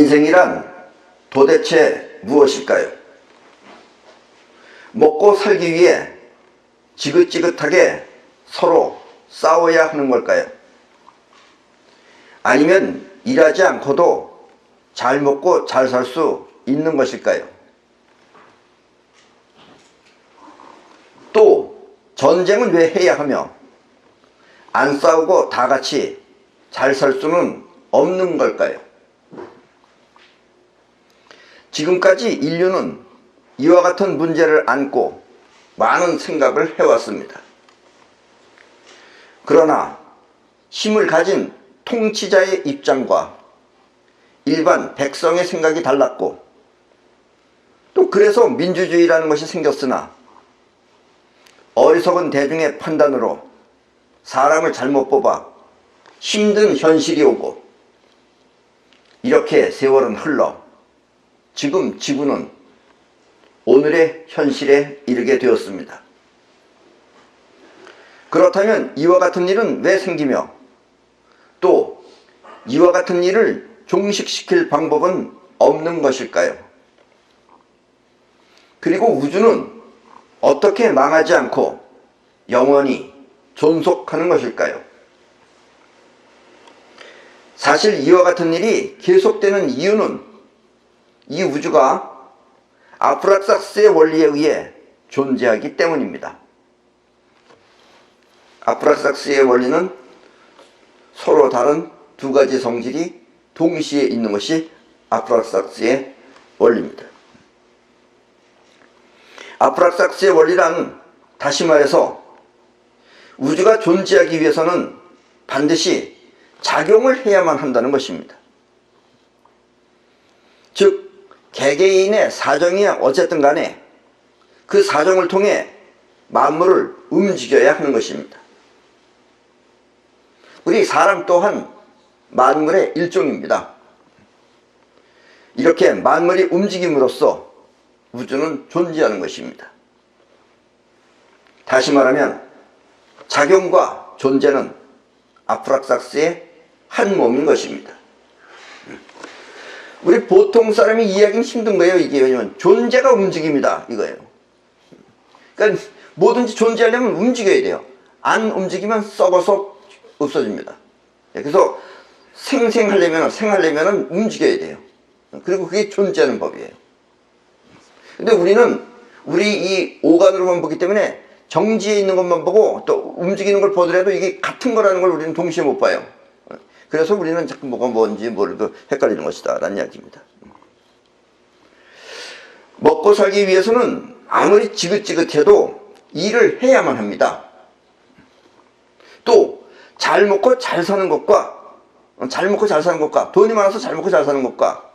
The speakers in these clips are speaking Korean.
인생이란 도대체 무엇일까요? 먹고 살기 위해 지긋지긋하게 서로 싸워야 하는 걸까요? 아니면 일하지 않고도 잘 먹고 잘 살 수 있는 것일까요? 또 전쟁은 왜 해야 하며 안 싸우고 다 같이 잘 살 수는 없는 걸까요? 지금까지 인류는 이와 같은 문제를 안고 많은 생각을 해왔습니다. 그러나 힘을 가진 통치자의 입장과 일반 백성의 생각이 달랐고, 또 그래서 민주주의라는 것이 생겼으나 어리석은 대중의 판단으로 사람을 잘못 뽑아 힘든 현실이 오고, 이렇게 세월은 흘러 지금 지구는 오늘의 현실에 이르게 되었습니다. 그렇다면 이와 같은 일은 왜 생기며, 또 이와 같은 일을 종식시킬 방법은 없는 것일까요? 그리고 우주는 어떻게 망하지 않고 영원히 존속하는 것일까요? 사실 이와 같은 일이 계속되는 이유는 이 우주가 아프락삭스의 원리에 의해 존재하기 때문입니다. 아프락삭스의 원리는 서로 다른 두 가지 성질이 동시에 있는 것이 아프락삭스의 원리입니다. 아프락삭스의 원리란, 다시 말해서 우주가 존재하기 위해서는 반드시 작용을 해야만 한다는 것입니다. 즉 개개인의 사정이야 어쨌든 간에 그 사정을 통해 만물을 움직여야 하는 것입니다. 우리 사람 또한 만물의 일종입니다. 이렇게 만물이 움직임으로써 우주는 존재하는 것입니다. 다시 말하면 작용과 존재는 아프락삭스의 한 몸인 것입니다. 우리 보통 사람이 이해하기는 힘든 거예요. 이게 왜냐면 존재가 움직입니다, 이거예요. 그러니까 뭐든지 존재하려면 움직여야 돼요. 안 움직이면 썩어서 없어집니다. 그래서 생하려면 움직여야 돼요. 그리고 그게 존재하는 법이에요. 근데 우리는 우리 이 오감으로만 보기 때문에 정지해 있는 것만 보고 또 움직이는 걸 보더라도 이게 같은 거라는 걸 우리는 동시에 못 봐요. 그래서 우리는 자꾸 뭐가 뭔지 모르고 헷갈리는 것이다 라는 이야기입니다. 먹고 살기 위해서는 아무리 지긋지긋해도 일을 해야만 합니다. 또 잘 먹고 잘 사는 것과 돈이 많아서 잘 먹고 잘 사는 것과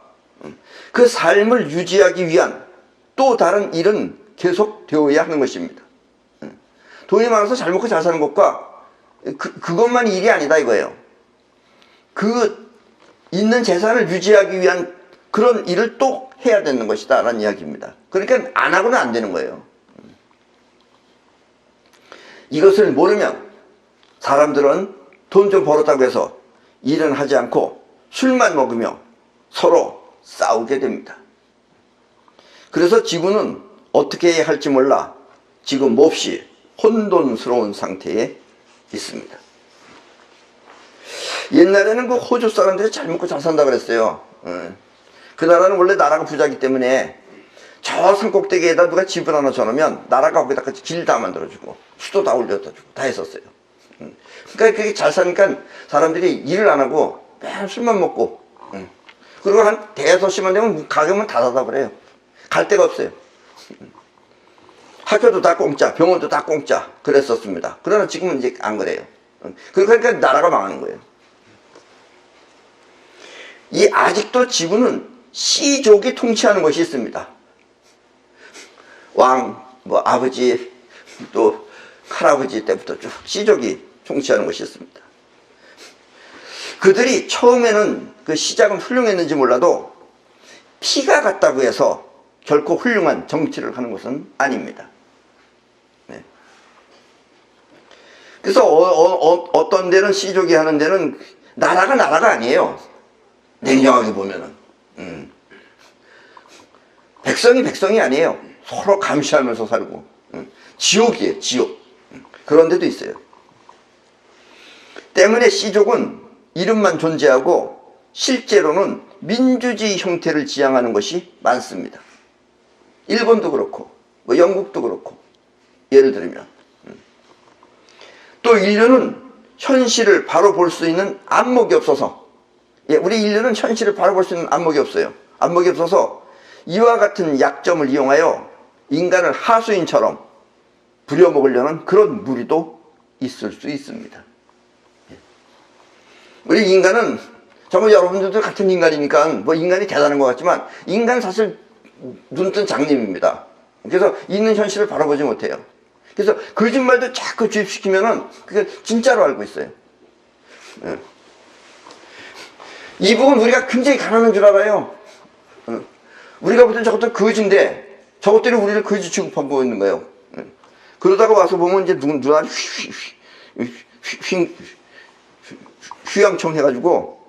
그 삶을 유지하기 위한 또 다른 일은 계속 되어야 하는 것입니다. 돈이 많아서 잘 먹고 잘 사는 것과 그것만 일이 아니다 이거예요. 그 있는 재산을 유지하기 위한 그런 일을 또 해야 되는 것이다 라는 이야기입니다. 그러니까 안 하고는 안 되는 거예요. 이것을 모르면 사람들은 돈 좀 벌었다고 해서 일은 하지 않고 술만 먹으며 서로 싸우게 됩니다. 그래서 지구는 어떻게 해야 할지 몰라 지금 몹시 혼돈스러운 상태에 있습니다. 옛날에는 그 호주 사람들이 잘 먹고 잘 산다 그랬어요. 그 나라는 원래 나라가 부자기 때문에 저 산꼭대기에다 누가 집을 하나 줘놓으면 나라가 거기다가 길 다 만들어주고 수도 다 올려다 주고 다 했었어요. 그러니까 그게 잘 사니까 사람들이 일을 안 하고 맨 술만 먹고, 그리고 한 대여섯 시만 되면 가게만 다 닫아버려요. 갈 데가 없어요. 학교도 다 공짜, 병원도 다 공짜 그랬었습니다. 그러나 지금은 이제 안 그래요. 그러니까 나라가 망하는 거예요. 이 아직도 지구는 씨족이 통치하는 것이 있습니다. 왕, 아버지, 또 할아버지 때부터 쭉 씨족이 통치하는 것이 있습니다. 그들이 처음에는 그 시작은 훌륭했는지 몰라도 피가 같다고 해서 결코 훌륭한 정치를 하는 것은 아닙니다. 네. 그래서 어떤 데는 씨족이 하는 데는 나라가 아니에요. 냉정하게 보면은 백성이 백성이 아니에요. 서로 감시하면서 살고. 지옥이에요, 지옥. 그런 데도 있어요. 때문에 C족은 이름만 존재하고 실제로는 민주주의 형태를 지향하는 것이 많습니다. 일본도 그렇고 뭐 영국도 그렇고. 예를 들면 또 인류는 현실을 바로 볼 수 있는 안목이 없어서, 우리 인류는 현실을 바로 볼 수 있는 안목이 없어요. 안목이 없어서 이와 같은 약점을 이용하여 인간을 하수인처럼 부려먹으려는 그런 무리도 있을 수 있습니다. 우리 인간은 정말 여러분들도 같은 인간이니까 뭐 인간이 대단한 것 같지만 인간 사실 눈뜬 장님입니다. 그래서 있는 현실을 바라보지 못해요. 그래서 거짓말도 자꾸 주입시키면은 그게 진짜로 알고 있어요. 이 부분 우리가 굉장히 가난한 줄 알아요. 우리가 보던 저것도 거지인데 저것들이 우리를 거지 취급하고 있는 거예요. 그러다가 와서 보면 이제 누나 휘황청 해가지고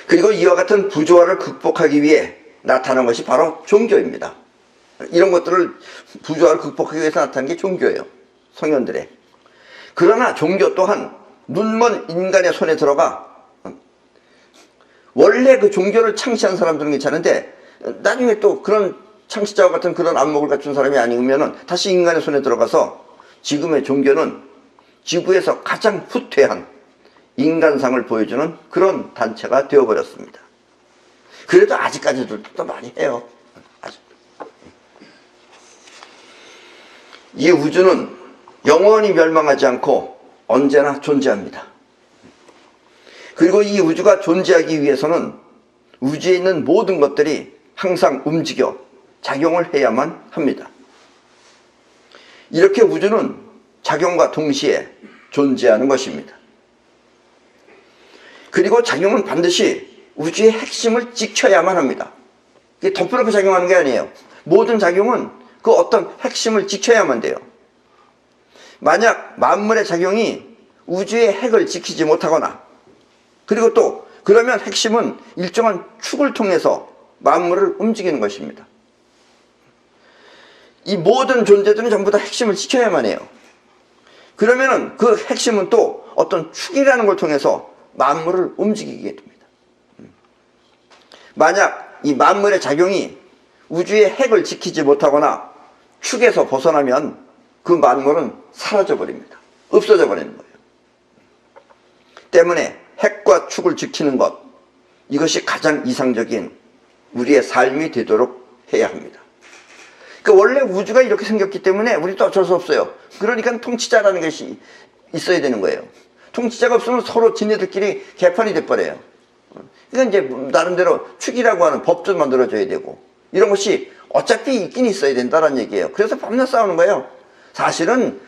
그리고 이와 같은 부조화를 극복하기 위해 나타난 것이 바로 종교입니다. 이런 것들을 부조화를 극복하기 위해서 나타난 게 종교예요. 성현들의. 그러나 종교 또한 눈먼 인간의 손에 들어가 원래 그 종교를 창시한 사람들은 괜찮은데 나중에 또 그런 창시자와 같은 그런 안목을 갖춘 사람이 아니면은 다시 인간의 손에 들어가서 지금의 종교는 지구에서 가장 후퇴한 인간상을 보여주는 그런 단체가 되어버렸습니다. 그래도 아직까지도 또 많이 해요. 아직. 이 우주는 영원히 멸망하지 않고 언제나 존재합니다. 그리고 이 우주가 존재하기 위해서는 우주에 있는 모든 것들이 항상 움직여 작용을 해야만 합니다. 이렇게 우주는 작용과 동시에 존재하는 것입니다. 그리고 작용은 반드시 우주의 핵심을 지켜야만 합니다. 이게 덮어놓고 작용하는 게 아니에요. 모든 작용은 그 어떤 핵심을 지켜야만 돼요. 만약 만물의 작용이 우주의 핵을 지키지 못하거나 그리고 또 그러면 핵심은 일정한 축을 통해서 만물을 움직이는 것입니다. 이 모든 존재들은 전부 다 핵심을 지켜야만 해요. 그러면은 그 핵심은 또 어떤 축이라는 걸 통해서 만물을 움직이게 됩니다. 만약 이 만물의 작용이 우주의 핵을 지키지 못하거나 축에서 벗어나면 그 만물은 사라져 버립니다. 없어져 버리는 거예요. 때문에 핵과 축을 지키는 것, 이것이 가장 이상적인 우리의 삶이 되도록 해야 합니다. 그러니까 원래 우주가 이렇게 생겼기 때문에 우리도 어쩔 수 없어요. 그러니까 통치자라는 것이 있어야 되는 거예요. 통치자가 없으면 서로 지네들끼리 개판이 돼버려요. 그러니까 이제 나름대로 축이라고 하는 법도 만들어줘야 되고 이런 것이 어차피 있긴 있어야 된다는 얘기예요. 그래서 밤낮 싸우는 거예요. 사실은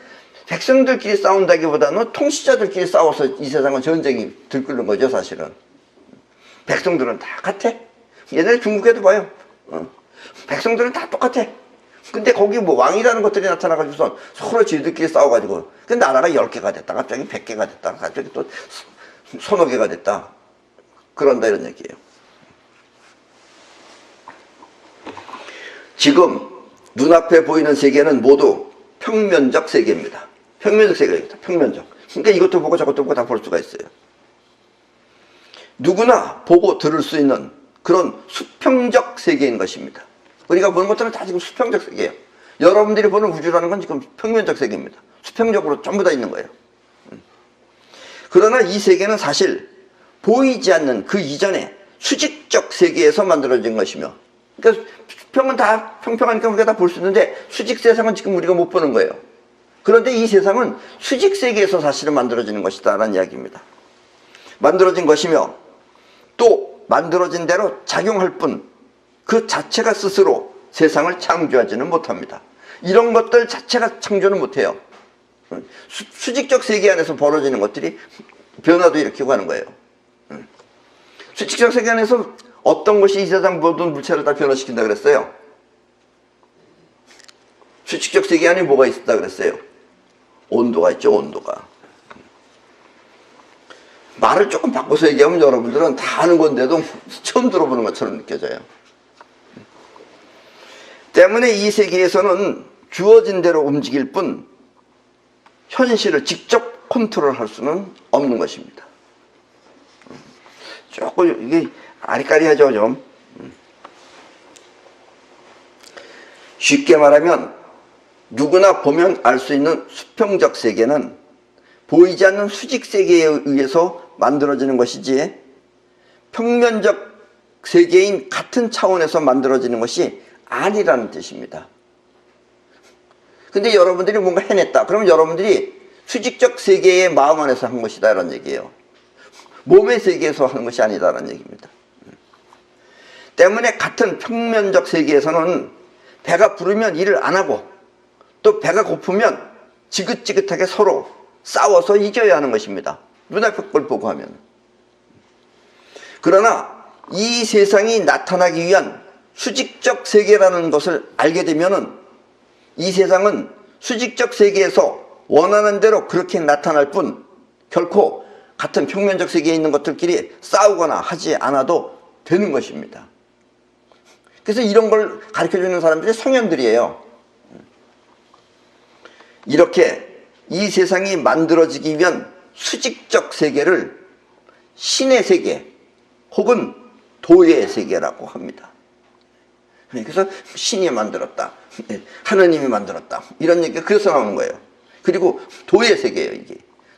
백성들끼리 싸운다기보다는 통치자들끼리 싸워서 이 세상은 전쟁이 들끓는 거죠. 사실은 백성들은 다 같아. 옛날에 중국에도 봐요. 백성들은 다 똑같아. 근데 거기 뭐 왕이라는 것들이 나타나가지고서 서로 지들끼리 싸워가지고 그 나라가 10개가 됐다 갑자기 100개가 됐다 갑자기 또 서너 개가 됐다 그런다 이런 얘기예요. 지금 눈앞에 보이는 세계는 모두 평면적 세계입니다. 평면적 세계입니다. 평면적. 그러니까 이것도 보고 저것도 보고 다 볼 수가 있어요. 누구나 보고 들을 수 있는 그런 수평적 세계인 것입니다. 우리가 보는 것들은 다 지금 수평적 세계예요. 여러분들이 보는 우주라는 건 지금 평면적 세계입니다. 수평적으로 전부 다 있는 거예요. 그러나 이 세계는 사실 보이지 않는 그 이전에 수직적 세계에서 만들어진 것이며, 그러니까 수평은 다 평평하니까 우리가 다 볼 수 있는데 수직 세상은 지금 우리가 못 보는 거예요. 그런데 이 세상은 수직 세계에서 사실은 만들어지는 것이다 라는 이야기입니다. 만들어진 것이며 또 만들어진 대로 작용할 뿐 그 자체가 스스로 세상을 창조하지는 못합니다. 이런 것들 자체가 창조는 못해요. 수직적 세계 안에서 벌어지는 것들이 변화도 일으키고 하는 거예요. 수직적 세계 안에서 어떤 것이 이 세상 모든 물체를 다 변화시킨다 그랬어요? 수직적 세계 안에 뭐가 있었다 그랬어요? 온도가 있죠. 온도가. 말을 조금 바꿔서 얘기하면 여러분들은 다 아는 건데도 처음 들어보는 것처럼 느껴져요. 때문에 이 세계에서는 주어진 대로 움직일 뿐 현실을 직접 컨트롤할 수는 없는 것입니다. 조금 이게 아리까리하죠, 좀. 쉽게 말하면 누구나 보면 알 수 있는 수평적 세계는 보이지 않는 수직 세계에 의해서 만들어지는 것이지 평면적 세계인 같은 차원에서 만들어지는 것이 아니라는 뜻입니다. 근데 여러분들이 뭔가 해냈다. 그러면 여러분들이 수직적 세계의 마음 안에서 한 것이다, 이런 얘기예요. 몸의 세계에서 하는 것이 아니다라는 얘기입니다. 때문에 같은 평면적 세계에서는 배가 부르면 일을 안 하고 또 배가 고프면 지긋지긋하게 서로 싸워서 이겨야 하는 것입니다. 눈앞에 걸 보고 하면. 그러나 이 세상이 나타나기 위한 수직적 세계라는 것을 알게 되면은 이 세상은 수직적 세계에서 원하는 대로 그렇게 나타날 뿐 결코 같은 평면적 세계에 있는 것들끼리 싸우거나 하지 않아도 되는 것입니다. 그래서 이런 걸 가르쳐주는 사람들이 성현들이에요. 이렇게 이 세상이 만들어지기 위한 수직적 세계를 신의 세계 혹은 도의 세계라고 합니다. 그래서 신이 만들었다, 하느님이 만들었다, 이런 얘기가 그래서 나오는 거예요. 그리고 도의 세계예요. 이게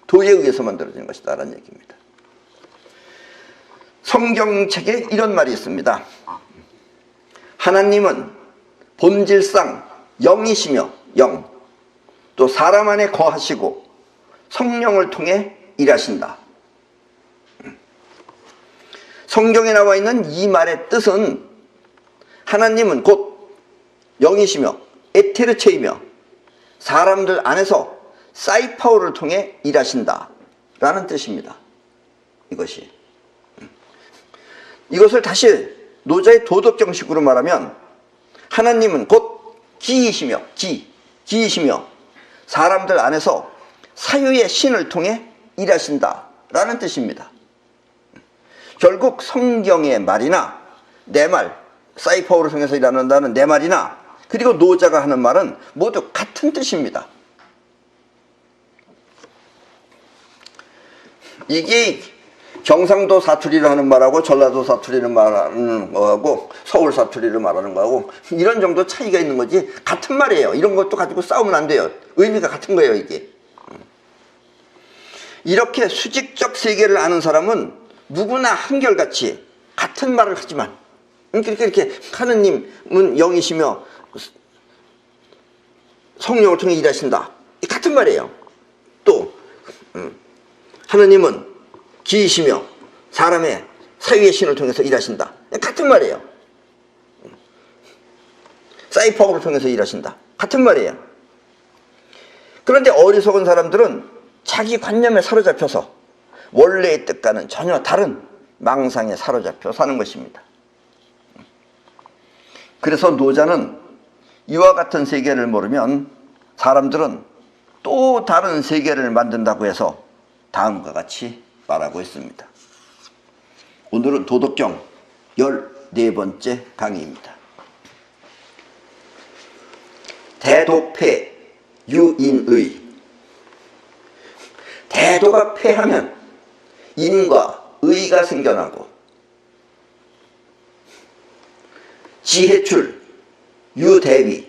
도에 의해서 만들어진 것이다 라는 얘기입니다. 성경책에 이런 말이 있습니다. 하나님은 본질상 영이시며 영, 또 사람 안에 거하시고 성령을 통해 일하신다. 성경에 나와 있는 이 말의 뜻은 하나님은 곧 영이시며 에테르체이며 사람들 안에서 사이파워를 통해 일하신다 라는 뜻입니다. 이것을 다시 노자의 도덕 정식으로 말하면 하나님은 곧 기이시며 기이시며 사람들 안에서 사유의 신을 통해 일하신다 라는 뜻입니다. 결국 성경의 말이나 내 말, 사이파워를 통해서 일하는다는 내 말이나 그리고 노자가 하는 말은 모두 같은 뜻입니다. 이게 경상도 사투리를 하는 말하고 전라도 사투리를 말하는 거하고 서울 사투리를 말하는 거하고 이런 정도 차이가 있는 거지 같은 말이에요. 이런 것도 가지고 싸우면 안 돼요. 의미가 같은 거예요, 이게. 이렇게 수직적 세계를 아는 사람은 누구나 한결같이 같은 말을 하지만 이렇게 하느님은 영이시며 성령을 통해 일하신다, 같은 말이에요. 또 하느님은 기이시며 사람의 사유의 신을 통해서 일하신다, 같은 말이에요. 사이파워를 통해서 일하신다, 같은 말이에요. 그런데 어리석은 사람들은 자기 관념에 사로잡혀서 원래의 뜻과는 전혀 다른 망상에 사로잡혀 사는 것입니다. 그래서 노자는 이와 같은 세계를 모르면 사람들은 또 다른 세계를 만든다고 해서 다음과 같이 말하고 있습니다. 오늘은 도덕경 14번째 강의입니다. 대도패 유인의. 대도가 패하면 인과 의가 생겨나고 지혜출 유대위,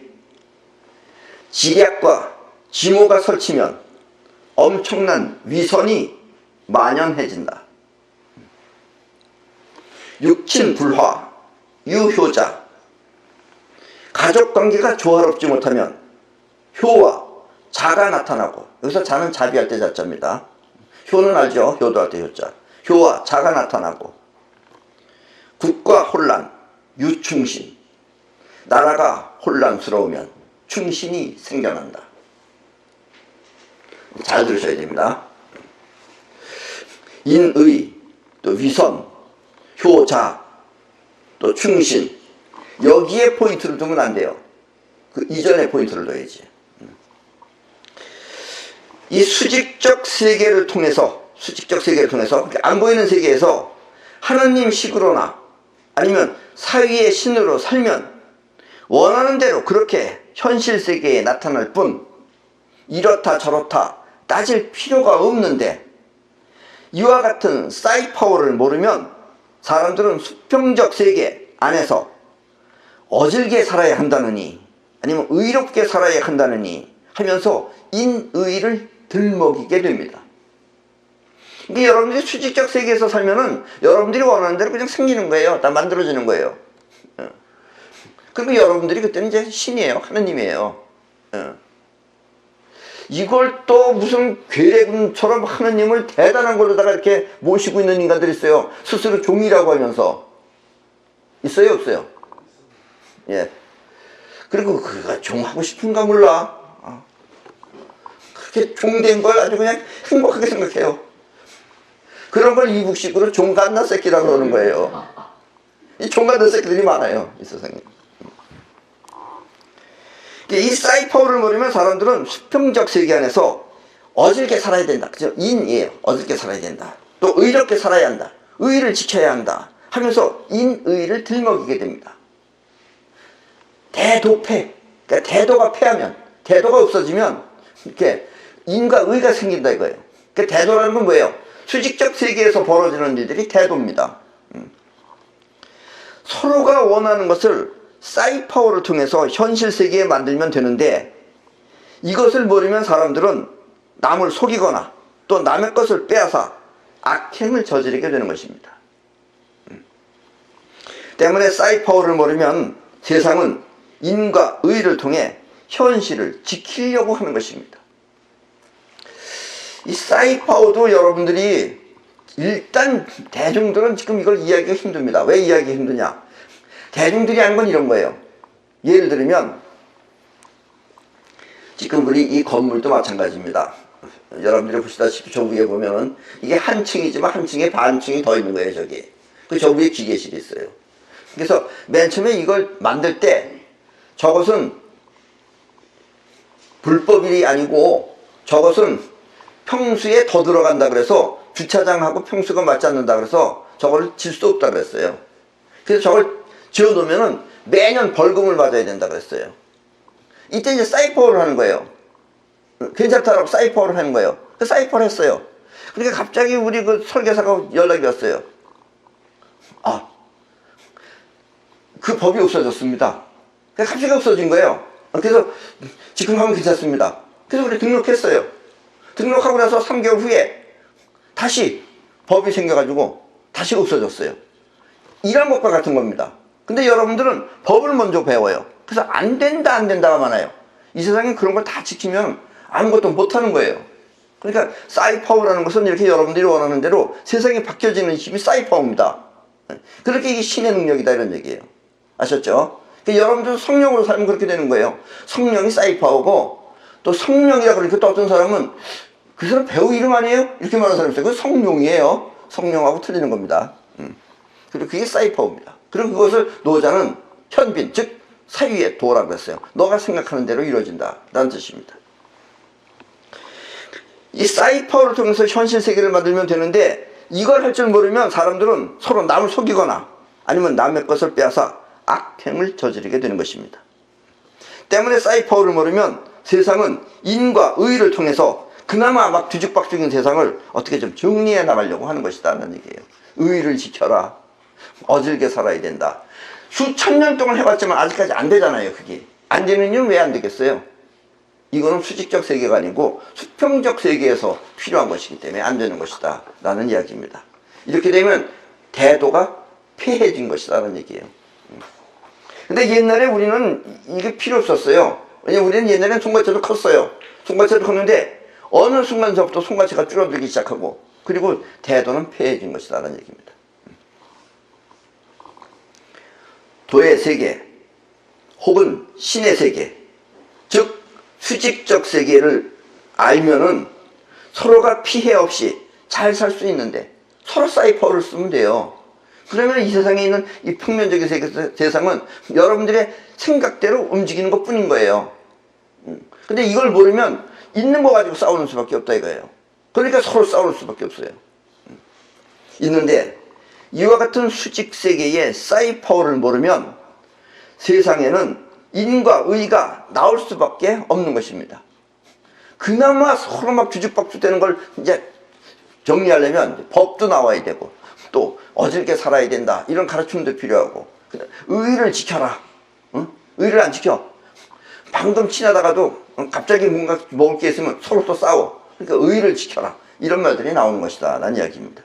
지략과 지모가 설치면 엄청난 위선이 만연해진다. 육친불화 유효자, 가족관계가 조화롭지 못하면 효와 자가 나타나고, 여기서 자는 자비할 때 자자입니다. 효는 알죠? 효도할 때 효자. 효와 자가 나타나고 국가 혼란 유충신, 나라가 혼란스러우면 충신이 생겨난다. 잘 들으셔야 됩니다. 인의, 또 위선, 효자, 또 충신, 여기에 포인트를 두면 안 돼요. 그 이전에 포인트를 넣어야지. 이 수직적 세계를 통해서 수직적 세계를 통해서 안 보이는 세계에서 하느님 식으로나 아니면 사위의 신으로 살면 원하는 대로 그렇게 현실 세계에 나타날 뿐 이렇다 저렇다 따질 필요가 없는데, 이와 같은 사이파워를 모르면 사람들은 수평적 세계 안에서 어질게 살아야 한다느니 아니면 의롭게 살아야 한다느니 하면서 인의를 들먹이게 됩니다. 이게 여러분들이 수직적 세계에서 살면은 여러분들이 원하는 대로 그냥 생기는 거예요. 다 만들어지는 거예요. 그리고 여러분들이 그때는 이제 신이에요. 하느님이에요. 이걸 또 무슨 괴뢰군처럼 하느님을 대단한 걸로다가 이렇게 모시고 있는 인간들이 있어요. 스스로 종이라고 하면서. 있어요, 없어요? 예. 그리고 그가 종하고 싶은가 몰라. 그렇게 종된 걸 아주 그냥 행복하게 생각해요. 그런 걸 이북식으로 종갓나 새끼라고 그러는 거예요. 이 종갓나 새끼들이 많아요, 이 세상에. 이 사이파워를 모르면 사람들은 수평적 세계 안에서 어질게 살아야 된다. 그죠? 인이에요. 어질게 살아야 된다. 또 의롭게 살아야 한다. 의를 지켜야 한다. 하면서 인의를 들먹이게 됩니다. 대도패. 그러니까 대도가 패하면, 대도가 없어지면 이렇게 인과 의가 생긴다 이거예요. 그러니까 대도라는 건 뭐예요? 수직적 세계에서 벌어지는 일들이 대도입니다. 서로가 원하는 것을 사이파워를 통해서 현실 세계에 만들면 되는데, 이것을 모르면 사람들은 남을 속이거나 또 남의 것을 빼앗아 악행을 저지르게 되는 것입니다. 때문에 사이파워를 모르면 세상은 인과 의를 통해 현실을 지키려고 하는 것입니다. 이 사이파워도 여러분들이 일단 대중들은 지금 이걸 이해하기가 힘듭니다. 왜 이해하기가 힘드냐? 대중들이 하는 건 이런 거예요. 예를 들면 지금 우리 이 건물도 마찬가지입니다. 여러분들이 보시다시피 저 위에 보면은 이게 한 층이지만 한 층에 반층이 더 있는 거예요. 저기 그 저 위에 기계실이 있어요. 그래서 맨 처음에 이걸 만들 때 저것은 불법이 아니고 저것은 평수에 더 들어간다 그래서 주차장하고 평수가 맞지 않는다 그래서 저걸 질 수 없다 그랬어요. 그래서 저걸 지어 놓으면은 매년 벌금을 맞아야 된다 그랬어요. 이때 이제 사이퍼를 하는 거예요. 괜찮다라고 사이퍼를 하는 거예요. 그 사이퍼를 했어요. 그러니까 갑자기 우리 그 설계사가 연락이 왔어요. 그 법이 없어졌습니다. 갑자기 없어진 거예요. 그래서 지금 하면 괜찮습니다. 그래서 우리 등록했어요. 등록하고 나서 3개월 후에 다시 법이 생겨가지고 다시 없어졌어요. 이런 것과 같은 겁니다. 근데 여러분들은 법을 먼저 배워요. 그래서 안 된다 안 된다가 많아요. 이 세상에 그런 걸 다 지키면 아무것도 못하는 거예요. 그러니까 사이파워라는 것은 이렇게 여러분들이 원하는 대로 세상이 바뀌어지는 힘이 사이파워입니다. 그렇게 이게 신의 능력이다 이런 얘기예요. 아셨죠? 그러니까 여러분들 성령으로 살면 그렇게 되는 거예요. 성령이 사이파워고 또 성령이라고 그러니까 또 어떤 사람은 그 사람 배우 이름 아니에요? 이렇게 말하는 사람이 있어요. 그건 성령이에요. 성령하고 틀리는 겁니다. 그리고 그게 사이파워입니다. 그리고 그것을 노자는 현빈, 즉 사유의 도라고 했어요. 너가 생각하는 대로 이루어진다 라는 뜻입니다. 이 사이파워를 통해서 현실 세계를 만들면 되는데, 이걸 할 줄 모르면 사람들은 서로 남을 속이거나 아니면 남의 것을 빼앗아 악행을 저지르게 되는 것입니다. 때문에 사이파워를 모르면 세상은 인과 의를 통해서 그나마 막 뒤죽박죽인 세상을 어떻게 좀 정리해 나가려고 하는 것이다 라는 얘기예요. 의를 지켜라. 어질게 살아야 된다. 수천 년 동안 해봤지만 아직까지 안 되잖아요. 그게 안 되는 이유는 왜 안 되겠어요? 이거는 수직적 세계가 아니고 수평적 세계에서 필요한 것이기 때문에 안 되는 것이다 라는 이야기입니다. 이렇게 되면 대도가 폐해진 것이다 라는 얘기예요. 근데 옛날에 우리는 이게 필요 없었어요. 왜냐면 우리는 옛날엔 손가락도 컸어요. 손가락도 컸는데 어느 순간서부터 손가락가 줄어들기 시작하고, 그리고 대도는 폐해진 것이다 라는 얘기입니다. 도의 세계 혹은 신의 세계, 즉 수직적 세계를 알면은 서로가 피해 없이 잘 살 수 있는데 서로 사이퍼를 쓰면 돼요. 그러면 이 세상에 있는 이 평면적인 세상은 여러분들의 생각대로 움직이는 것 뿐인 거예요. 근데 이걸 모르면 있는 거 가지고 싸우는 수밖에 없다 이거예요. 그러니까 서로 싸울 수밖에 없어요. 있는데 이와 같은 수직세계의 사이파워를 모르면 세상에는 인과 의가 나올 수밖에 없는 것입니다. 그나마 서로 막 주죽박죽 되는 걸 이제 정리하려면 법도 나와야 되고 또 어질게 살아야 된다 이런 가르침도 필요하고 의를 지켜라. 응? 의를 안 지켜 방금 친하다가도 갑자기 뭔가 먹을 게 있으면 서로 또 싸워. 그러니까 의를 지켜라 이런 말들이 나오는 것이다 라는 이야기입니다.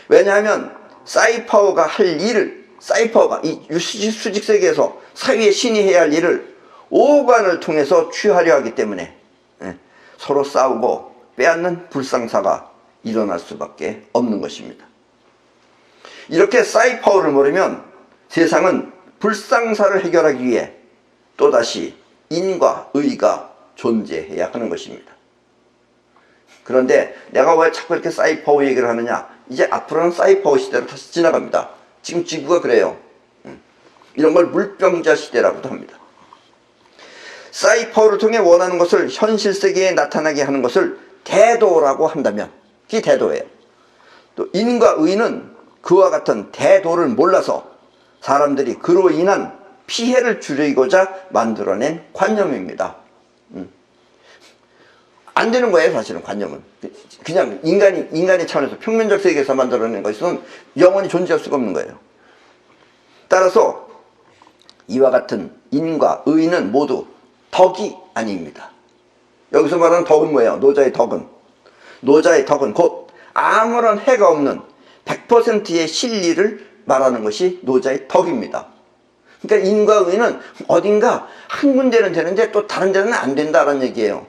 왜냐하면 사이파워가 할 일을 사이파워가 이 수직세계에서 사위의 신이 해야 할 일을 오간을 통해서 취하려 하기 때문에 서로 싸우고 빼앗는 불상사가 일어날 수밖에 없는 것입니다. 이렇게 사이파워를 모르면 세상은 불상사를 해결하기 위해 또다시 인과 의가 존재해야 하는 것입니다. 그런데 내가 왜 자꾸 이렇게 사이파워 얘기를 하느냐, 이제 앞으로는 사이파워 시대로 다시 지나갑니다. 지금 지구가 그래요. 이런 걸 물병자 시대라고도 합니다. 사이파워를 통해 원하는 것을 현실 세계에 나타나게 하는 것을 대도라고 한다면 그게 대도예요. 또 인과 의는 그와 같은 대도를 몰라서 사람들이 그로 인한 피해를 줄이고자 만들어낸 관념입니다. 안 되는 거예요, 사실은 관념은. 그냥 인간의 차원에서 평면적 세계에서 만들어낸 것은 영원히 존재할 수가 없는 거예요. 따라서 이와 같은 인과 의는 모두 덕이 아닙니다. 여기서 말하는 덕은 뭐예요? 노자의 덕은. 노자의 덕은 곧 아무런 해가 없는 100%의 진리를 말하는 것이 노자의 덕입니다. 그러니까 인과 의는 어딘가 한 군데는 되는데 또 다른 데는 안 된다는 얘기예요.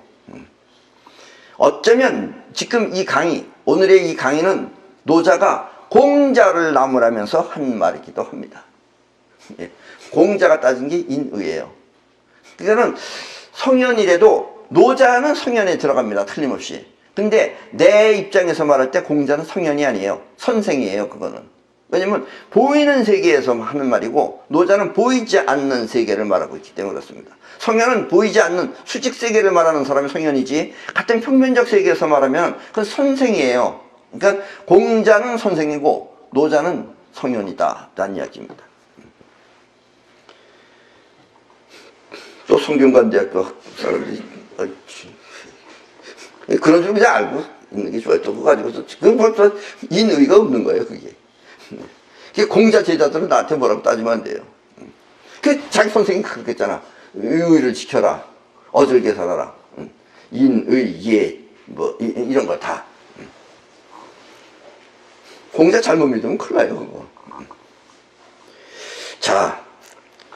어쩌면 지금 이 강의, 오늘의 이 강의는 노자가 공자를 나무라면서 한 말이기도 합니다. 공자가 따진 게 인의예요. 그러니까는 성현이라도 노자는 성현에 들어갑니다. 틀림없이. 근데 내 입장에서 말할 때 공자는 성현이 아니에요. 선생이에요. 그거는. 왜냐면 보이는 세계에서 하는 말이고 노자는 보이지 않는 세계를 말하고 있기 때문에 그렇습니다. 성현은 보이지 않는 수직 세계를 말하는 사람이 성현이지 같은 평면적 세계에서 말하면 그건 선생이에요. 그러니까 공자는 선생이고 노자는 성현이다 라는 이야기입니다. 또 성균관대학교 사람들이 그런 줄 그냥 알고 있는 게 좋아요. 또 그거 가지고서 지금 벌써 인의가 없는 거예요. 그게 공자 제자들은 나한테 뭐라고 따지면 안 돼요. 그 자기 선생님이 그렇게 했잖아. 의를 지켜라. 어질게 살아라. 인의 예 뭐 이런 거 다. 공자 잘못 믿으면 큰일 나요. 그거. 자,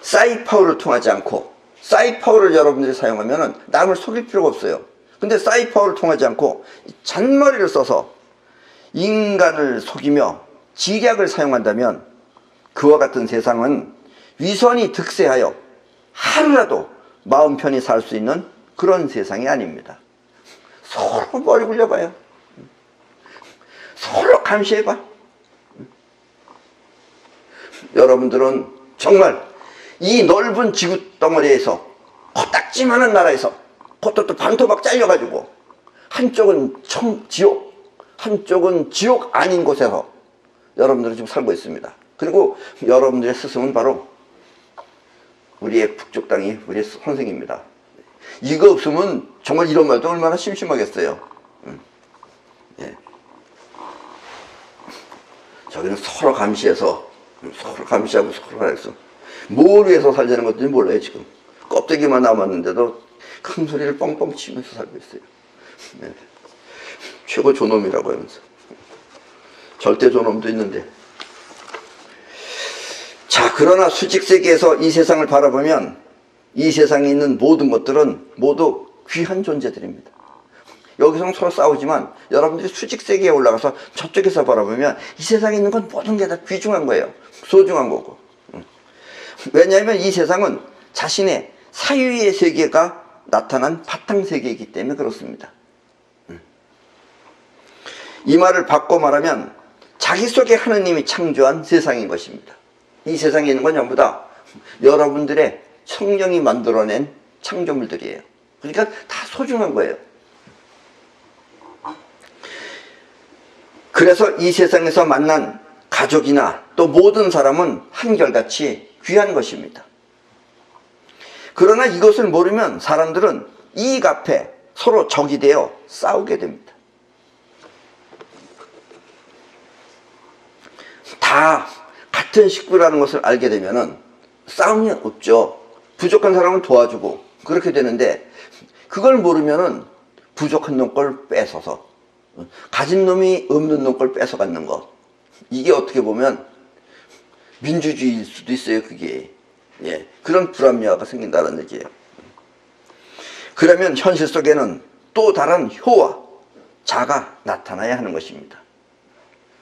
사이파워를 통하지 않고 사이파워를 여러분들이 사용하면 남을 속일 필요가 없어요. 근데 사이파워를 통하지 않고 잔머리를 써서 인간을 속이며 지략을 사용한다면 그와 같은 세상은 위선이 득세하여 하루라도 마음 편히 살 수 있는 그런 세상이 아닙니다. 서로 머리 굴려봐요. 서로 감시해봐. 여러분들은 정말 이 넓은 지구 덩어리에서 코딱지만한 나라에서 그것도 반토막 잘려가지고 한쪽은 지옥 한쪽은 지옥 아닌 곳에서 여러분들은 지금 살고 있습니다. 그리고 여러분들의 스승은 바로 우리의 북쪽 땅이 우리의 선생입니다. 이거 없으면 정말 이런 말도 얼마나 심심하겠어요. 예. 저기는 서로 감시해서 서로 감시하고 서로 해서 뭘 위해서 살자는 것인지 몰라요. 지금 껍데기만 남았는데도 큰 소리를 뻥뻥 치면서 살고 있어요. 예. 최고 존엄이라고 하면서 절대 존엄도 있는데. 자, 그러나 수직세계에서 이 세상을 바라보면 이 세상에 있는 모든 것들은 모두 귀한 존재들입니다. 여기서는 서로 싸우지만 여러분들이 수직세계에 올라가서 저쪽에서 바라보면 이 세상에 있는 건 모든 게 다 귀중한 거예요. 소중한 거고. 왜냐하면 이 세상은 자신의 사유의 세계가 나타난 바탕세계이기 때문에 그렇습니다. 이 말을 바꿔 말하면 자기 속에 하느님이 창조한 세상인 것입니다. 이 세상에 있는 건 전부 다 여러분들의 성령이 만들어낸 창조물들이에요. 그러니까 다 소중한 거예요. 그래서 이 세상에서 만난 가족이나 또 모든 사람은 한결같이 귀한 것입니다. 그러나 이것을 모르면 사람들은 이익 앞에 서로 적이 되어 싸우게 됩니다. 다 같은 식구라는 것을 알게 되면 싸움이 없죠. 부족한 사람은 도와주고 그렇게 되는데, 그걸 모르면 부족한 놈 걸 뺏어서 가진 놈이 없는 놈 걸 뺏어가는 것, 이게 어떻게 보면 민주주의일 수도 있어요. 그게 그런 불합리화가 생긴다는 얘기예요. 그러면 현실 속에는 또 다른 효와 자가 나타나야 하는 것입니다.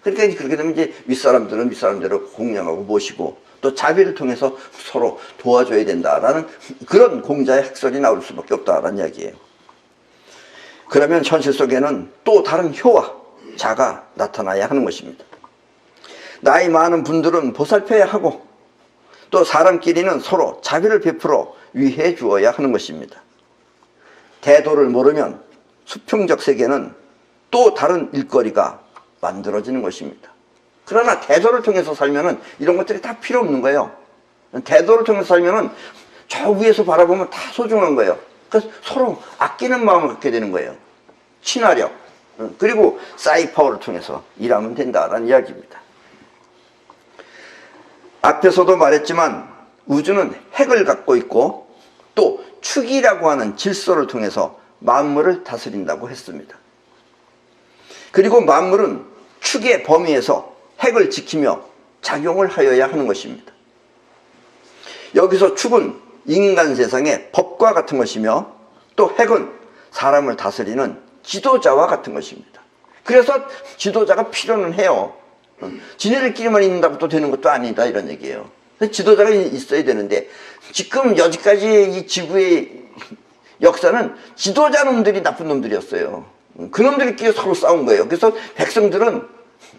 그러니까 그렇게 되면 이제 윗사람들은 윗사람대로 공양하고 모시고 또 자비를 통해서 서로 도와줘야 된다라는 그런 공자의 학설이 나올 수밖에 없다라는 이야기예요. 그러면 현실 속에는 또 다른 효와 자가 나타나야 하는 것입니다. 나이 많은 분들은 보살펴야 하고 또 사람끼리는 서로 자비를 베풀어 위해 주어야 하는 것입니다. 대도를 모르면 수평적 세계는 또 다른 일거리가 만들어지는 것입니다. 그러나 대도를 통해서 살면은 이런 것들이 다 필요 없는 거예요. 대도를 통해서 살면은 저 위에서 바라보면 다 소중한 거예요. 그래서 서로 아끼는 마음을 갖게 되는 거예요. 친화력, 그리고 사이파워를 통해서 일하면 된다라는 이야기입니다. 앞에서도 말했지만 우주는 핵을 갖고 있고 또 축이라고 하는 질서를 통해서 만물을 다스린다고 했습니다. 그리고 만물은 축의 범위에서 핵을 지키며 작용을 하여야 하는 것입니다. 여기서 축은 인간 세상의 법과 같은 것이며 또 핵은 사람을 다스리는 지도자와 같은 것입니다. 그래서 지도자가 필요는 해요. 지네들끼리만 있는다고 또 되는 것도 아니다 이런 얘기예요. 지도자가 있어야 되는데 지금 여지까지 이 지구의 역사는 지도자 놈들이 나쁜 놈들이었어요. 그 놈들끼리 서로 싸운 거예요. 그래서 백성들은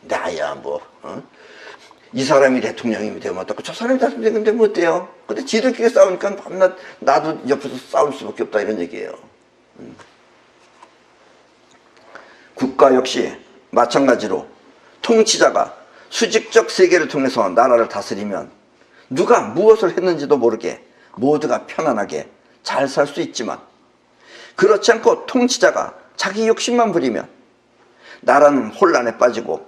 나야 뭐 이 사람이 대통령이 되면 어떻고 저 사람이 대통령이 되면 어때요? 근데 지들끼리 싸우니까 밤낮 나도 옆에서 싸울 수밖에 없다 이런 얘기예요. 국가 역시 마찬가지로 통치자가 수직적 세계를 통해서 나라를 다스리면 누가 무엇을 했는지도 모르게 모두가 편안하게 잘 살 수 있지만, 그렇지 않고 통치자가 자기 욕심만 부리면 나라는 혼란에 빠지고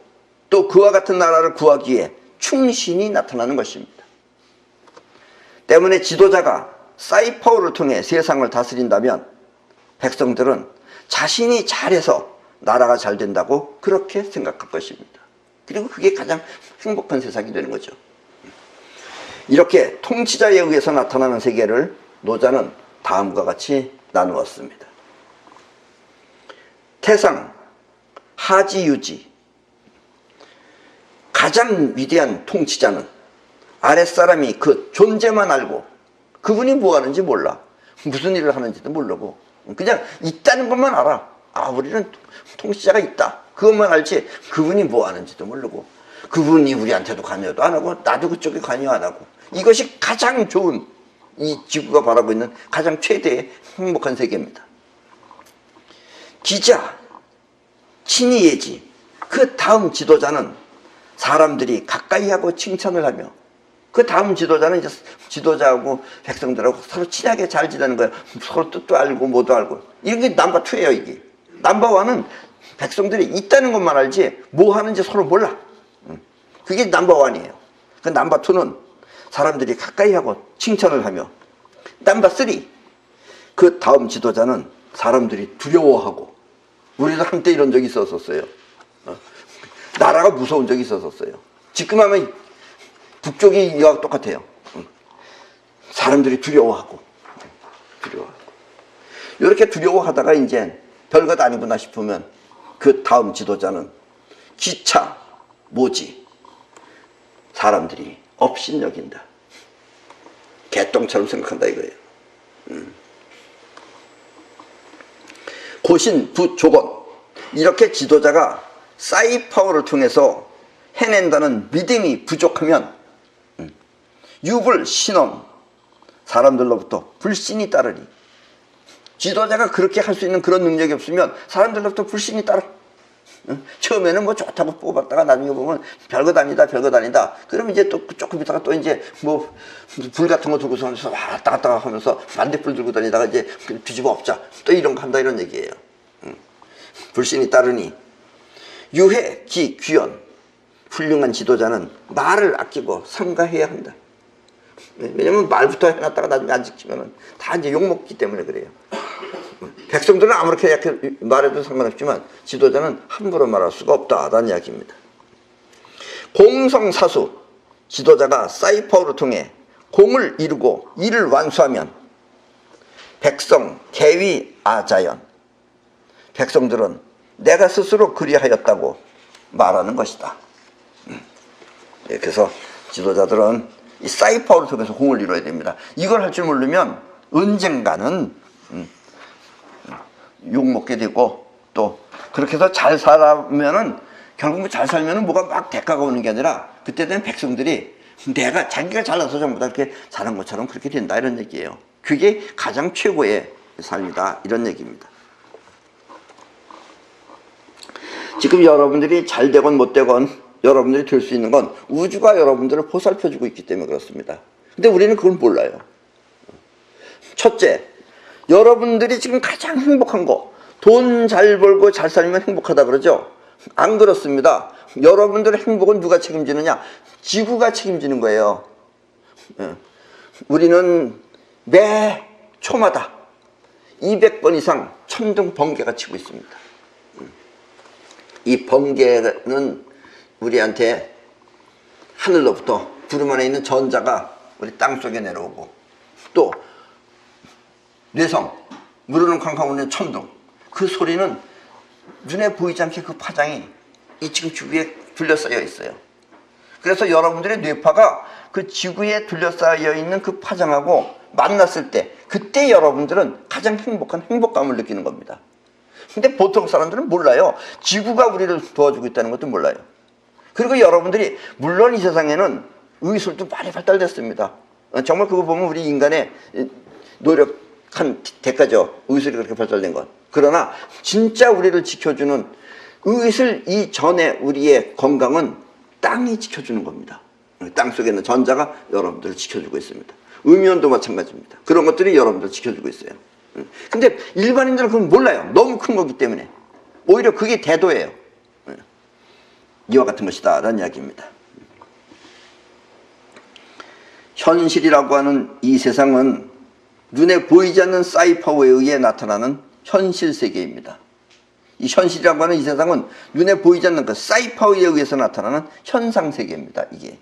또 그와 같은 나라를 구하기 위해 충신이 나타나는 것입니다. 때문에 지도자가 사이파워를 통해 세상을 다스린다면 백성들은 자신이 잘해서 나라가 잘 된다고 그렇게 생각할 것입니다. 그리고 그게 가장 행복한 세상이 되는 거죠. 이렇게 통치자에 의해서 나타나는 세계를 노자는 다음과 같이 나누었습니다. 태상, 하지유지. 가장 위대한 통치자는 아랫사람이 그 존재만 알고 그분이 뭐 하는지 몰라. 무슨 일을 하는지도 모르고 그냥 있다는 것만 알아. 아, 우리는 통치자가 있다. 그것만 알지 그분이 뭐 하는지도 모르고 그분이 우리한테도 관여도 안 하고 나도 그쪽에 관여 안 하고, 이것이 가장 좋은, 이 지구가 바라고 있는 가장 최대의 행복한 세계입니다. 기자, 친이예지. 그 다음 지도자는 사람들이 가까이 하고 칭찬을 하며, 그 다음 지도자는 이제 지도자하고 백성들하고 서로 친하게 잘 지내는 거예요. 서로 뜻도 알고 뭐도 알고. 이게 넘버 2예요. 이게 넘버 1은 백성들이 있다는 것만 알지 뭐 하는지 서로 몰라. 그게 넘버 1이에요. 그 넘버 2는 사람들이 가까이 하고 칭찬을 하며, 넘버 3, 그 다음 지도자는 사람들이 두려워하고. 우리도 한때 이런 적이 있었어요. 나라가 무서운 적이 있었어요. 지금 하면 북쪽이 이와 똑같아요. 사람들이 두려워하고. 이렇게 두려워하다가 이제 별것 아니구나 싶으면 그 다음 지도자는 기차, 모지. 사람들이 업신여긴다. 개똥처럼 생각한다 이거예요. 고신, 부, 조건. 이렇게 지도자가 사이파워를 통해서 해낸다는 믿음이 부족하면 유불, 신원. 사람들로부터 불신이 따르리. 지도자가 그렇게 할 수 있는 그런 능력이 없으면 사람들로부터 불신이 따라. 처음에는 뭐 좋다고 뽑았다가 나중에 보면 별것 아니다, 별것 아니다. 그러면 이제 또 조금 있다가 또 이제 뭐 불 같은 거 들고서 왔다 갔다 하면서 반대불 들고 다니다가 이제 뒤집어 엎자. 또 이런 거 한다, 이런 얘기예요. 불신이 따르니 유해, 기, 귀연. 훌륭한 지도자는 말을 아끼고 삼가해야 한다. 왜냐면 말부터 해놨다가 나중에 안 지키면은 다 이제 욕먹기 때문에 그래요. 백성들은 아무렇게 이렇게 말해도 상관없지만 지도자는 함부로 말할 수가 없다라는 이야기입니다. 공성사수, 지도자가 사이퍼를 통해 공을 이루고 이를 완수하면 백성, 계위, 아자연. 백성들은 내가 스스로 그리하였다고 말하는 것이다. 그래서 지도자들은 이 사이퍼를 통해서 공을 이루어야 됩니다. 이걸 할 줄 모르면 언젠가는 욕먹게 되고, 또 그렇게 해서 잘 살면은 결국 잘 살면은 뭐가 막 대가가 오는 게 아니라 그때 되면 백성들이 내가 자기가 잘나서 전부 다 이렇게 잘한 것처럼 그렇게 된다, 이런 얘기예요. 그게 가장 최고의 삶이다, 이런 얘기입니다. 지금 여러분들이 잘 되건 못 되건 여러분들이 될 수 있는 건 우주가 여러분들을 보살펴주고 있기 때문에 그렇습니다. 근데 우리는 그걸 몰라요. 첫째, 여러분들이 지금 가장 행복한 거, 돈 잘 벌고 잘 살면 행복하다 그러죠? 안 그렇습니다. 여러분들의 행복은 누가 책임지느냐? 지구가 책임지는 거예요. 우리는 매 초마다 200번 이상 천둥 번개가 치고 있습니다. 이 번개는 우리한테 하늘로부터 구름 안에 있는 전자가 우리 땅 속에 내려오고, 또 뇌성, 무르는 쾅쾅 울리는 천둥, 그 소리는 눈에 보이지 않게 그 파장이 이 지금 지구에 둘러싸여 있어요. 그래서 여러분들의 뇌파가 그 지구에 둘러싸여 있는 그 파장하고 만났을 때, 그때 여러분들은 가장 행복한 행복감을 느끼는 겁니다. 근데 보통 사람들은 몰라요. 지구가 우리를 도와주고 있다는 것도 몰라요. 그리고 여러분들이, 물론 이 세상에는 의술도 많이 발달됐습니다. 정말 그거 보면 우리 인간의 노력한 대가죠. 의술이 그렇게 발달된 것. 그러나 진짜 우리를 지켜주는 의술 이전에 우리의 건강은 땅이 지켜주는 겁니다. 땅 속에 있는 전자가 여러분들을 지켜주고 있습니다. 음이온도 마찬가지입니다. 그런 것들이 여러분들을 지켜주고 있어요. 근데 일반인들은 그건 몰라요. 너무 큰 거기 때문에. 오히려 그게 대도예요. 이와 같은 것이다 라는 이야기입니다. 현실이라고 하는 이 세상은 눈에 보이지 않는 사이퍼에 의해 나타나는 현실 세계입니다. 이 현실이라고 하는 이 세상은 눈에 보이지 않는 그 사이퍼에 의해서 나타나는 현상 세계입니다. 이게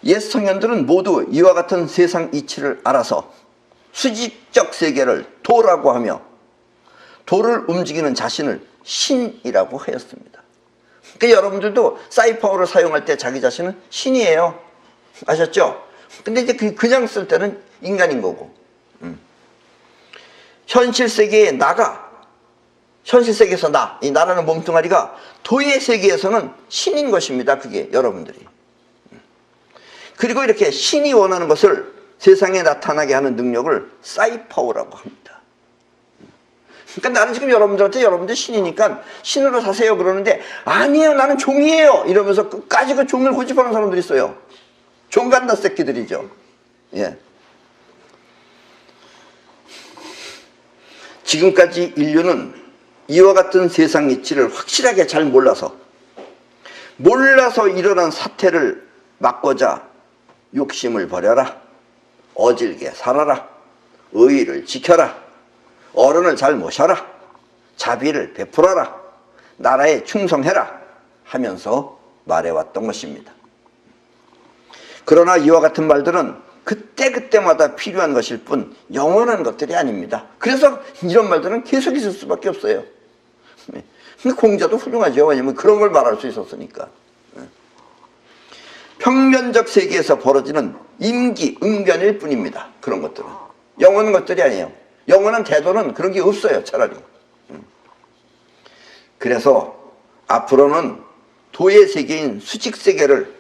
옛 성현들은 모두 이와 같은 세상 이치를 알아서 수직적 세계를 도라고 하며 도를 움직이는 자신을 신이라고 하였습니다. 그러니까 여러분들도 사이퍼를 사용할 때 자기 자신은 신이에요. 아셨죠? 근데 이제 그냥 쓸 때는 인간인 거고. 현실 세계에 나가, 현실 세계에서 나, 이 나라는 몸뚱아리가 도의 세계에서는 신인 것입니다. 그게 여러분들이. 그리고 이렇게 신이 원하는 것을 세상에 나타나게 하는 능력을 사이퍼라고 합니다. 그러니까 나는 지금 여러분들한테 여러분들 신이니까 신으로 사세요 그러는데, 아니에요, 나는 종이에요 이러면서 끝까지 그 종을 고집하는 사람들이 있어요. 종갓나 새끼들이죠. 예. 지금까지 인류는 이와 같은 세상 이치를 확실하게 잘 몰라서 일어난 사태를 막고자 욕심을 버려라, 어질게 살아라, 의의를 지켜라, 어른을 잘 모셔라, 자비를 베풀어라, 나라에 충성해라 하면서 말해왔던 것입니다. 그러나 이와 같은 말들은 그때그때마다 필요한 것일 뿐 영원한 것들이 아닙니다. 그래서 이런 말들은 계속 있을 수밖에 없어요. 근데 공자도 훌륭하죠. 왜냐면 그런 걸 말할 수 있었으니까. 평면적 세계에서 벌어지는 임기, 응변일 뿐입니다. 그런 것들은 영원한 것들이 아니에요. 영원한 태도는 그런 게 없어요. 차라리. 그래서 앞으로는 도의 세계인 수직 세계를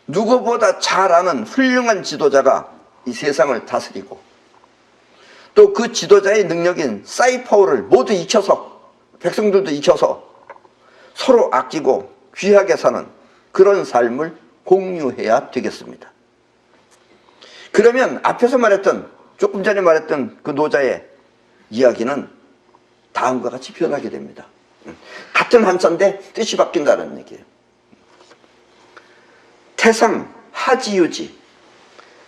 누구보다 잘 아는 훌륭한 지도자가 이 세상을 다스리고, 또 그 지도자의 능력인 사이퍼를 모두 익혀서, 백성들도 익혀서 서로 아끼고 귀하게 사는 그런 삶을 공유해야 되겠습니다. 그러면 앞에서 말했던, 조금 전에 말했던 그 노자의 이야기는 다음과 같이 변하게 됩니다. 같은 한자인데 뜻이 바뀐다는 얘기예요. 태상하지유지.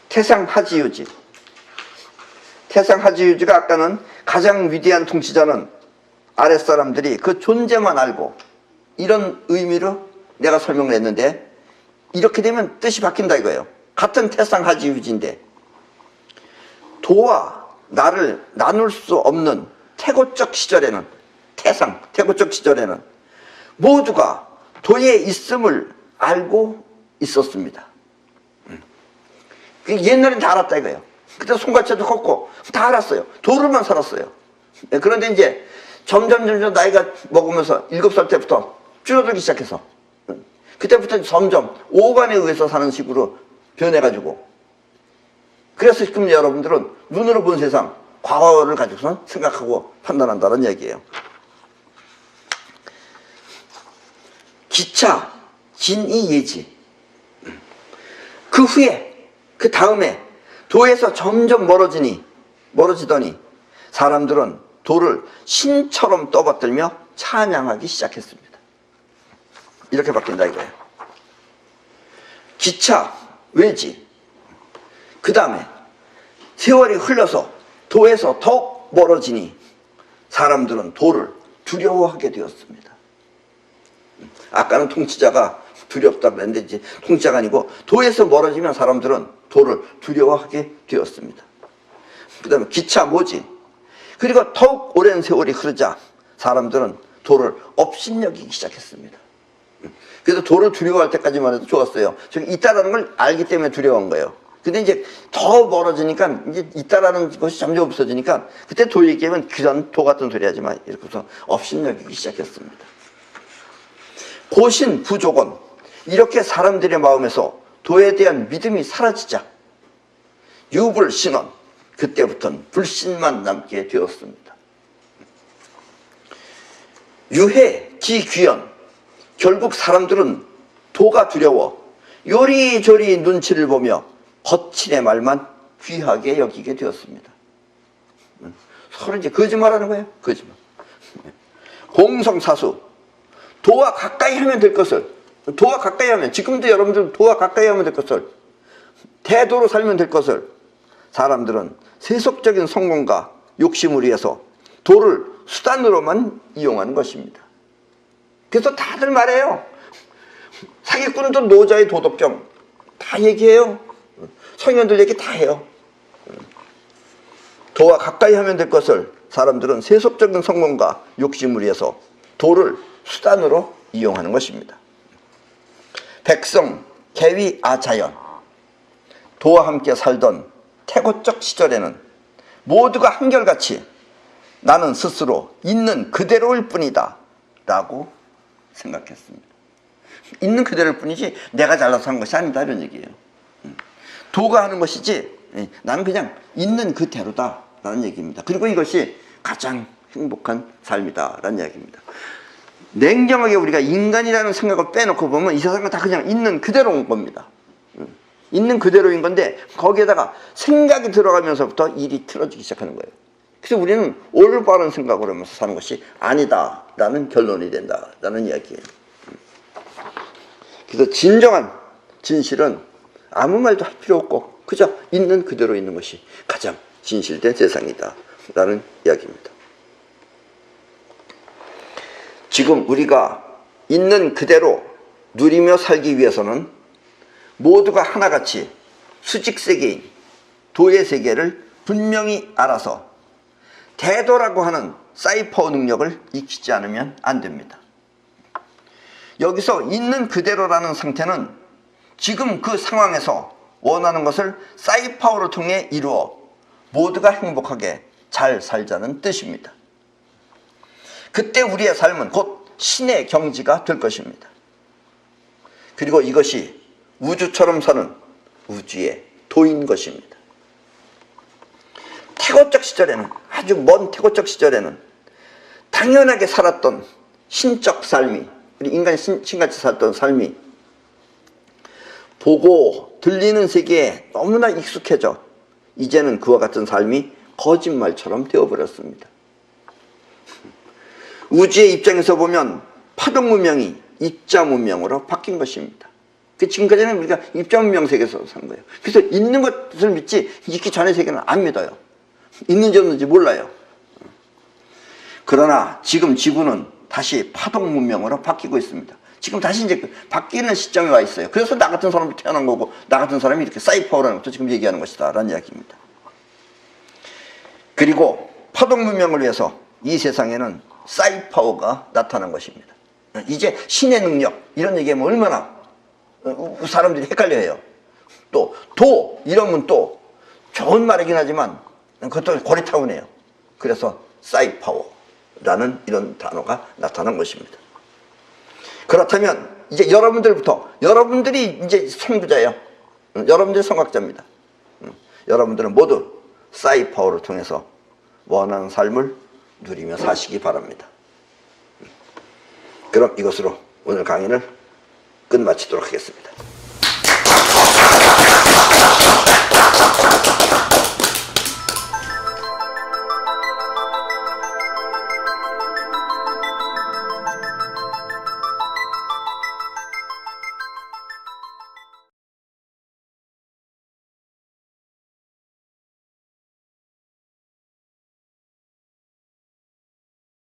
태상하지유지. 태상하지유지가 아까는 가장 위대한 통치자는 아랫사람들이 그 존재만 알고, 이런 의미로 내가 설명을 했는데, 이렇게 되면 뜻이 바뀐다 이거예요. 같은 태상하지유지인데 도와 나를 나눌 수 없는 태고적 시절에는, 태고적 시절에는 모두가 도에 있음을 알고 있었습니다. 옛날엔 다 알았다 이거예요. 그때 손가락도 컸고 다 알았어요. 도로만 살았어요. 그런데 이제 점점 나이가 먹으면서 7살 때부터 줄어들기 시작해서, 그때부터 점점 오간에 의해서 사는 식으로 변해가지고, 그래서 지금 여러분들은 눈으로 본 세상, 과거를 가지고서 생각하고 판단한다는 얘기예요. 기차 진이 예지. 그 후에, 그 다음에 도에서 점점 멀어지더니 사람들은 도를 신처럼 떠받들며 찬양하기 시작했습니다. 이렇게 바뀐다 이거예요. 기차 외지. 그 다음에 세월이 흘러서 도에서 더욱 멀어지니 사람들은 도를 두려워하게 되었습니다. 아까는 통치자가 두렵다 그랬는데 이제 통치자가 아니고 도에서 멀어지면 사람들은 도를 두려워하게 되었습니다. 그 다음에 기차 모진. 그리고 더욱 오랜 세월이 흐르자 사람들은 도를 업신여기기 시작했습니다. 그래서 도를 두려워할 때까지만 해도 좋았어요. 저기 있다라는 걸 알기 때문에 두려워한 거예요. 근데 이제 더 멀어지니까, 이제 있다라는 것이 점점 없어지니까, 그때 도 얘기하면 그런 도 같은 소리 하지 마. 이렇게 해서 업신여기기 시작했습니다. 고신 부족은 이렇게 사람들의 마음에서 도에 대한 믿음이 사라지자 유불신은, 그때부터는 불신만 남게 되었습니다. 유해 기귀연. 결국 사람들은 도가 두려워 요리조리 눈치를 보며 거친의 말만 귀하게 여기게 되었습니다. 서로 이제 거짓말하는 거예요. 거짓말. 공성사수. 도와 가까이 하면 될 것을, 도와 가까이 하면, 지금도 여러분들 도와 가까이 하면 될 것을, 대도로 살면 될 것을 사람들은 세속적인 성공과 욕심을 위해서 도를 수단으로만 이용하는 것입니다. 그래서 다들 말해요. 사기꾼도 노자의 도덕경 다 얘기해요. 성현들 얘기 다 해요. 도와 가까이 하면 될 것을 사람들은 세속적인 성공과 욕심을 위해서 도를 수단으로 이용하는 것입니다. 백성 개위 아자연. 도와 함께 살던 태고적 시절에는 모두가 한결같이 나는 스스로 있는 그대로일 뿐이다 라고 생각했습니다. 있는 그대로일 뿐이지 내가 잘나서 한 것이 아니다 이런 얘기예요. 도가 하는 것이지 나는 그냥 있는 그대로다 라는 얘기입니다. 그리고 이것이 가장 행복한 삶이다 라는 이야기입니다. 냉정하게 우리가 인간이라는 생각을 빼놓고 보면 이 세상은 다 그냥 있는 그대로인 겁니다. 있는 그대로인 건데 거기에다가 생각이 들어가면서부터 일이 틀어지기 시작하는 거예요. 그래서 우리는 올바른 생각을 하면서 사는 것이 아니다 라는 결론이 된다 라는 이야기예요. 그래서 진정한 진실은 아무 말도 할 필요 없고 그저 있는 그대로 있는 것이 가장 진실된 세상이다 라는 이야기입니다. 지금 우리가 있는 그대로 누리며 살기 위해서는 모두가 하나같이 수직세계인 도의 세계를 분명히 알아서 대도라고 하는 사이퍼 능력을 익히지 않으면 안 됩니다. 여기서 있는 그대로라는 상태는 지금 그 상황에서 원하는 것을 사이퍼를 통해 이루어 모두가 행복하게 잘 살자는 뜻입니다. 그때 우리의 삶은 곧 신의 경지가 될 것입니다. 그리고 이것이 우주처럼 사는 우주의 도인 것입니다. 태고적 시절에는, 아주 먼 태고적 시절에는 당연하게 살았던 신적 삶이 우리 인간이 신같이 살던 삶이 보고 들리는 세계에 너무나 익숙해져 이제는 그와 같은 삶이 거짓말처럼 되어버렸습니다. 우주의 입장에서 보면 파동 문명이 입자 문명으로 바뀐 것입니다. 지금까지는 우리가 입자 문명 세계에서 산 거예요. 그래서 있는 것을 믿지 있기 전의 세계는 안 믿어요. 있는지 없는지 몰라요. 그러나 지금 지구는 다시 파동 문명으로 바뀌고 있습니다. 지금 다시 이제 바뀌는 시점에 와 있어요. 그래서 나 같은 사람이 태어난 거고, 나 같은 사람이 이렇게 사이파워라는 것도 지금 얘기하는 것이다 라는 이야기입니다. 그리고 파동 문명을 위해서 이 세상에는 사이파워가 나타난 것입니다. 이제 신의 능력 이런 얘기하면 얼마나 사람들이 헷갈려해요. 또 도 이러면 또 좋은 말이긴 하지만 그것도 고리타분해요. 그래서 사이파워라는 이런 단어가 나타난 것입니다. 그렇다면 이제 여러분들이 이제 선구자예요. 여러분들이 선각자입니다. 여러분들은 모두 사이파워를 통해서 원하는 삶을 누리며 사시기 바랍니다. 그럼 이것으로 오늘 강의를 끝마치도록 하겠습니다.